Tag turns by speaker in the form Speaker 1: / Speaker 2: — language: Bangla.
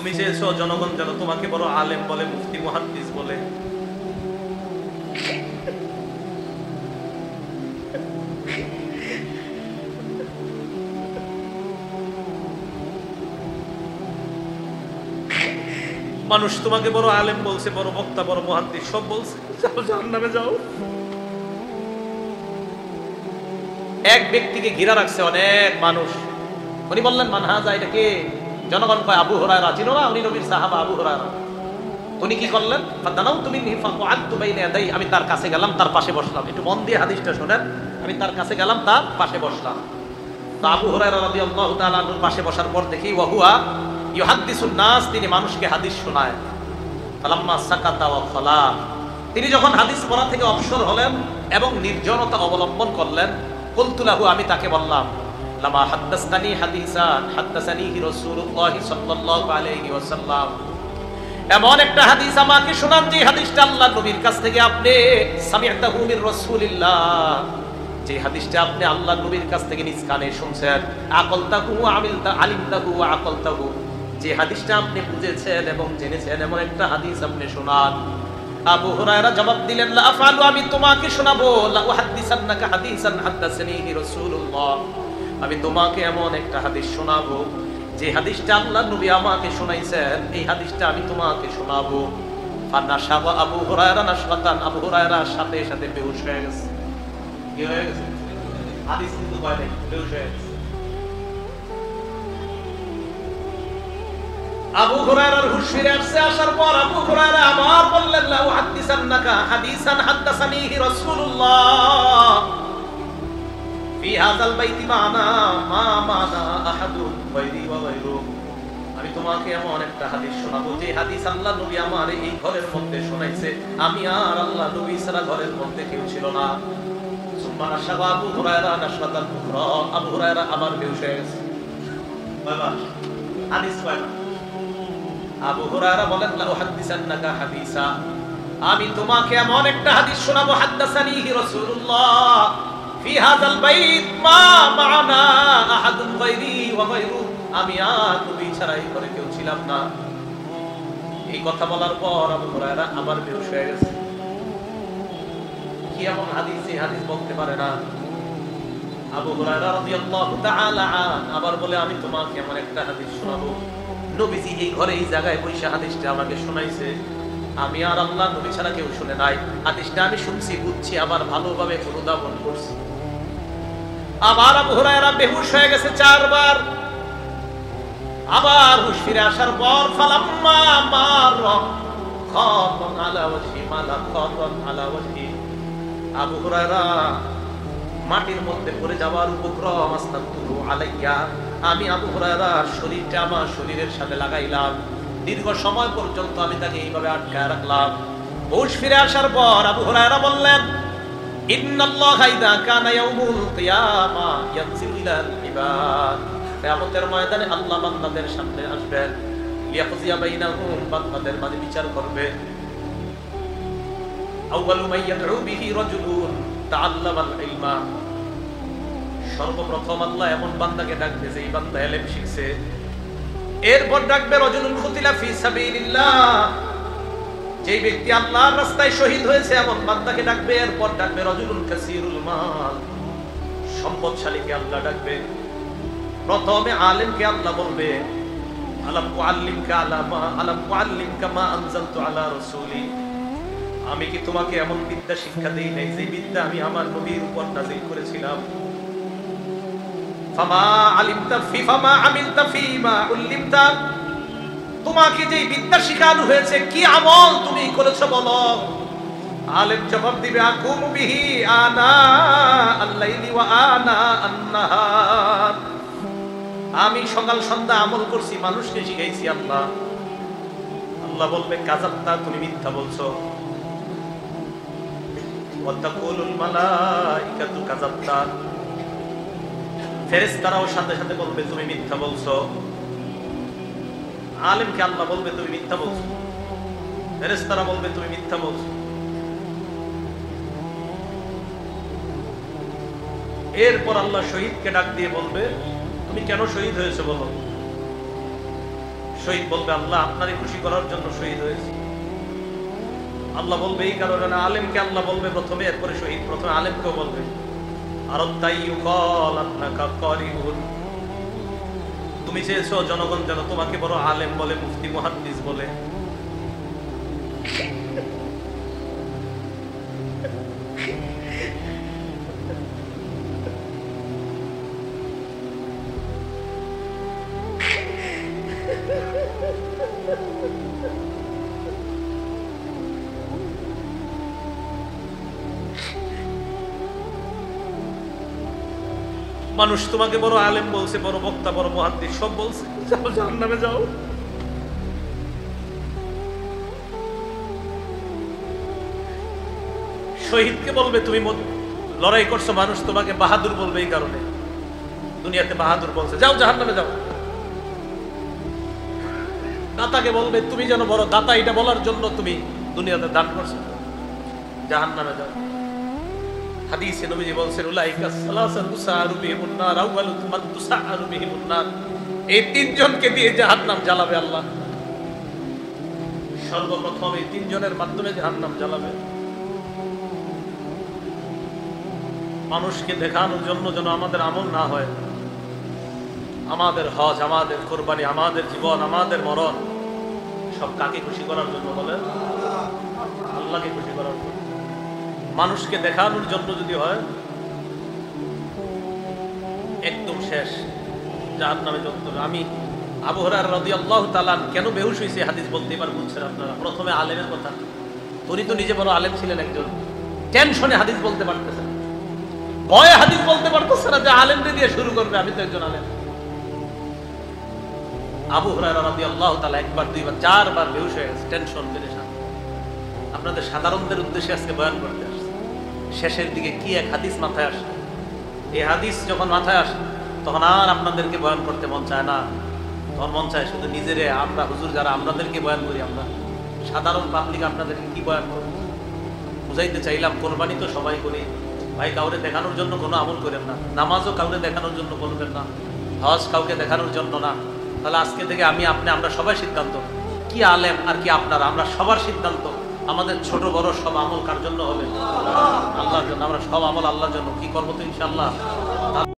Speaker 1: তুমি চেয়েছো জনগণ যেন তোমাকে বড় আলেম বলে, মুফতি মুহাদ্দিস বলে। মানুষ তোমাকে বড় আলেম বলছে, বড় বক্তা, বড় মুহাদ্দিস সব বলছে, যাও জাহান্নামে যাও। এক ব্যক্তিকে ঘিরা রাখছে অনেক মানুষ। উনি বললেন মান হাযা, এটা কে? জনগণ কয় আবু হুরায়রা। চিনো না? উনি নবীর সাহাবা আবু হুরায়রা। উনি কি করলেন? ফাদানাউতু মিনহি ফাকআদতু বাইনা ইয়াদাই, আমি তার কাছে গেলাম, তার পাশে বসলাম। একটু মন দিয়ে হাদিসটা শুনেন। আমি তার কাছে গেলাম, তার পাশে বসলাম। তো আবু হুরায়রা রাদিয়াল্লাহু তাআলা আনহুর পাশে বসার পর দেখি ওয়া হুয়া ইউহাদ্দিসুন নাস, তিনি মানুষকে হাদিস শোনায়। ফালাম্মা সাকাতা ওয়া খালা, তিনি যখন হাদিস পড়া থেকে অবসর হলেন এবং নির্জনতা অবলম্বন করলেন, কুলতু লাহু, আমি তাকে বললাম, লামা হাদ্দাসতানি হাদিসান হাদ্দাসানিহি রাসূলুল্লাহ সাল্লাল্লাহু আলাইহি ওয়াসাল্লাম, এমন একটা হাদিস আমাকে শোনান যে হাদিসটা আল্লাহর নবীর কাছ থেকে আপনি সামি'তাহু মির রাসূলিল্লাহ, যে হাদিসটা আপনি আল্লাহর নবীর কাছ থেকে নিজ কানে শুনছেন। আকালতাহু ওয়া আলিমতাহু ওয়া আকালতাহু, যে হাদিসটা আপনি বুঝেছেন এবং জেনেছেন এমন একটা হাদিস আপনি শোনান। আবু হুরায়রা জবাব দিলেন, লা আফআলু, আমি তোমাকে শোনাবো, লা উহাদ্দিসান্নাকা হাদিসান হাদ্দাসানিহি রাসূলুল্লাহ, আমি তোমাকে এমন একটা হাদিস শোনাবো যে হাদিসটা আল্লাহর নবী আমাকে শোনাইছেন, এই হাদিসটা আমি তোমাকে শোনাবো। ফানাশাবা আবু হুরায়রা নাশরাতান, আবু হুরায়রা সাথে সাথে বেহুশ হয়ে গেছে। কি হয়ে গেছে? হাদিস কিন্তু কয় নাই, বেহুশ হয়ে গেছে। আবু হুরায়রার হুঁশ ফিরে আসছে। আসার পর আবু হুরায়রা আবার বললেন, লা উহাদ্দিসান্নাকা হাদিসান হাদ্দাসানিহি রাসূলুল্লাহ ফি হাযাল বাইতি মা'না মা মা'না আহাদুন গায়রি ওয়া গায়রু, আমি তোমাকে এমন একটা হাদিস শোনাবো যে হাদিস আল্লাহ নবী আমার এই ঘরের মধ্যে শোনাইছে, আমি আর আল্লাহ নবী ছাড়া ঘরের মধ্যে কেউ ছিল না। সুম্মা নাশাবা আবু হুরায়রা নাশরাতান উখরা, আবু হুরায়রা আবার বেহুশ হয়ে গেছে। বাবা হাদিস কয়টা? আবু হুরায়রা বলেন, লা উহাদ্দিসান্নাকা হাদিসা, আমি তোমাকে এমন একটা হাদিস শোনাবো, হাদ্দাসানিহি রাসূলুল্লাহ ফি হাযাল বাইত মা মা'না আহাদুন গায়রি ওয়া গায়রু, আমি আর নবী ছাড়া এই ঘরে কেউ ছিলাম না। এই কথা বলার পর আবু হুরায়রা আবার বেহুশ হয়ে গেছে। কি এমন হাদিস, এই হাদিস বলতে পারে না। আবু হুরায়রা রাদিয়াল্লাহু তাআলা আবার বলে, আমি তোমাকে এমন একটা হাদিস শোনাবো, নবীজি এই ঘরে এই জায়গায় বসে হাদিসটা আমাকে শোনাইছে, আমি আর আল্লাহ নবী ছাড়া কেউ শুনে নাই। হাদিসটা আমি শুনছি, বুঝছি, আবার ভালোভাবে অনুধাবন করছি। আবার আবু হুরায়রা বেহুশ হয়ে গেছে 4 বার। আবার হুঁশ ফিরে আসার পর ফালাম্মা মারা খাতান আলা ওয়াজহি মালা খাতান আলা ওয়াজহি, আবু হুরায়রা মাটির মধ্যে পড়ে যাওয়ার উপক্রম, আস্তাগফিরু আলাইয়া, আমি আবু হুরায়রার শরীরটা আমার শরীরের সাথে লাগাইলাম। দীর্ঘ সময় পর্যন্ত আমি তাকে এইভাবে আটকায় রাখলাম। হুঁশ ফিরে আসার পর আবু হুরায়রা বললেন, ইন্নাল্লাহা ইযা কানা ইয়াউমুল কিয়ামা ইয়ানজিলু ইলাল ইবাদ, কিয়ামতের ময়দানে আল্লাহ বান্দাদের সামনে আসবেন, লিয়াকযিয়া বাইনাহুম, বান্দাদের মাঝে বিচার করবে। আউয়ালু মান ইয়াদউ বিহি রাজুলুন তাআল্লামাল ইলমা, সর্বপ্রথম আল্লাহ এমন বান্দাকে ডাকবে যে এই বান্দা ইলম শিখছে। এরপর ডাকবে রাজুলুন খুতিলা ফি সাবিলিল্লাহ, যে ব্যক্তি আল্লাহর রাস্তায় শহীদ হয়েছে এমন বান্দাকে ডাকবে। এরপর ডাকবে রাজুলুন কাসীরুল মাল, সম্পদশালীকে আল্লাহ ডাকবে। প্রথমে আলেমকে আল্লাহ বলবে, আলাম উআল্লিমকা মা আনজালতু আলা রাসূলি, আমি কি তোমাকে এমন বিদ্যা শিক্ষা দেই নাই যে বিদ্যা আমি আমার নবীর উপর নাযিল করেছিলাম। ফামা আমিলতা ফীমা উল্লিমতা, তোমাকে যে বিদ্যা শিখানো হয়েছে কি আমল তুমি করেছো বলো। আলেম জবাব দিবে, আকুমু বিহি আনা আল-লাইলি ওয়া আনা আন-নাহার, আমি সকাল সন্ধ্যা আমল করছি, মানুষকে শিখাইছি। আল্লাহ বলবে, কাযাবতা, তুমি মিথ্যা বলছো। ওয়া তাকুলুল মালাইকাতু কাযাবতা, ফেরেশতারাও সাথে সাথে বলবে তুমি মিথ্যা বলছো। আলেমকে আল্লাহ বলবে তুমি মিথ্যা বলছো, ফেরেশতারা বলবে তুমি মিথ্যা বলছো। এরপর আল্লাহ শহীদকে ডাক দিয়ে বলবে, তুমি কেন শহীদ হয়েছে বলো। শহীদ বলবে আল্লাহ আপনারই খুশি করার জন্য শহীদ হয়েছে। আল্লাহ বলবে এই কারণে না, আলেমকে আল্লাহ বলবে প্রথমে, এরপরে শহীদ, প্রথমে আলেমকেও বলবে। তুমি চেয়েছো জনগণ যেন তোমাকে বড় আলেম বলে, মুফতি মুহাদ্দিস বলে। মানুষ তোমাকে বড় আলেম বলছে, বড় বক্তা, বড় মুহাদ্দিস সব বলছে, যাও জাহান্নামে যাও। শহীদকে বলবে তুমি লড়াই করছো, মানুষ তোমাকে বাহাদুর বলবে এই কারণে, দুনিয়াতে বাহাদুর বলছে, যাও জাহান্নামে যাও। দাতাকে বলবে তুমি যেন বড় দাতা, এটা বলার জন্য তুমি দুনিয়াতে দান করছো, জাহান্নামে যাও। হাদিসে নবীজি বলছেন উলাইকা সালাসাতু সাআরু বিহিমুন নার আউয়ালু মান তুসাআরু বিহিমুন নার, এই তিনজনকে দিয়ে জাহান্নাম জ্বালাবে আল্লাহ। সর্বপ্রথম এই তিনজনের মাধ্যমে জাহান্নাম জ্বালাবে। মানুষকে দেখানোর জন্য যেন আমাদের আমল না হয়, আমাদের হজ, আমাদের কোরবানি, আমাদের জীবন, আমাদের মরণ সব কাকে খুশি করার জন্য বলেন? আল্লাহকে খুশি করার জন্য। মানুষকে দেখানোর জন্য যদি হয় একদম শেষ, জাহান্নামে যত। আমি আবু হুরায়রা রাদিয়াল্লাহু তাআলা কেন বেহুশ হয়েছে হাদিস বলতে এবার বুঝছেন আপনারা। প্রথমে আলেমের কথা, উনি তো নিজে বড় আলেম ছিলেন একজন, টেনশনে হাদিস বলতে পারতেছেন, ভয়ে হাদিস বলতে পারতেছে না যে আলেমদের দিয়ে শুরু করবে, আমি তো একজন আলেম। আবু হুরায়রা রাদিয়াল্লাহু তাআলা একবার, দুইবার, চারবার বেহুশ হয়ে গেছে, টেনশন পেরেশান। আপনাদের সাধারণদের উদ্দেশ্যে আজকে বয়ান করতে আসছে। শেষের দিকে কি এক হাদিস মাথায় আসে, এই হাদিস যখন মাথায় আসে তখন আর আপনাদেরকে বয়ান করতে মন চায় না, তখন মন চায় শুধু নিজেরে, আমরা হুজুর যারা আমাদেরকে বয়ান করি, আমরা সাধারণ পাবলিক আপনাদেরকে কি বয়ান করব। বুঝাইতে চাইলাম কোরবানি তো সবাই করি ভাই, কাউরে দেখানোর জন্য কোনো আমল করেন না, নামাজও কাউরে দেখানোর জন্য করবেন না, হজ কাউকে দেখানোর জন্য না। তাহলে আজকে থেকে আমি আপনি আমরা সবাই সিদ্ধান্ত, কি আলেম আর কি আপনারা, আমরা সবার সিদ্ধান্ত আমাদের ছোট বড় সব আমল কার জন্য হবে? আল্লাহর জন্য। আমরা সব আমল আল্লাহর জন্য কি করবো তো ইনশাআল্লাহ।